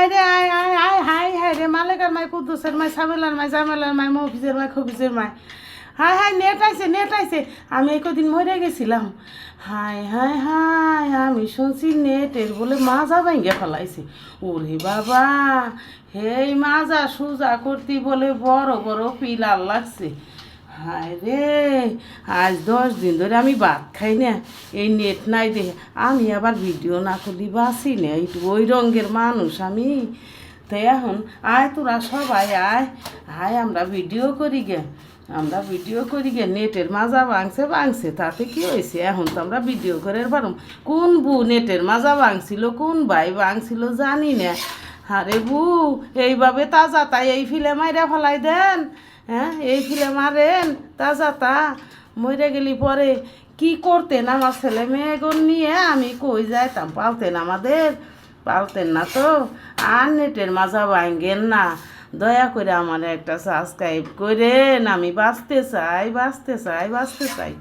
আয় রে আয় আয় আয় হাই হাই রে মালেকার মাই কুদ্দুসের মাই সাবেলার মাই জামেলার মাই মফিজের মাই খবিজের মাই হাই হাই নেট আইছে আমি এই কদিন মরে গেছিলাম হাই হাই হাই আমি শুনছি নেটের বলে মাজা ভাঙ্গে ফেলাইছে ওরে বাবা হেই মাজা সুজা করতে বলে বড় বড় পিলার লাগছে হায় রে আজ 10 দিন ধরে আমি ভাত খাই না এই নেট নাই দেখে আমি আবার ভিডিও না করলে বাঁচি না একটু ওই রঙের মানুষ আমি তাই এখন আয় তোরা সবাই আয় আয় আমরা ভিডিও করি গে নেটের মাজা ভাঙছে তাতে কি হয়েছে এখন তো আমরা ভিডিও করে পারম কোন বু নেটের মাজা ভাঙছিল কোন ভাই ভাঙছিল জানি না আরে বু এইভাবে তাজা তাই এই ফিলে মাইরা ফেলাই দেন হ্যাঁ এই ফিলে মারেন তাজা তা মরে গেলি পরে কি করতেন আমার ছেলে মেয়েগুন নিয়ে আমি কই যাইতাম পালতেন না তো আর নেটের মাজা ভাঙেন না দয়া করে আমার একটা সাবস্ক্রাইব করেন আমি বাঁচতে চাই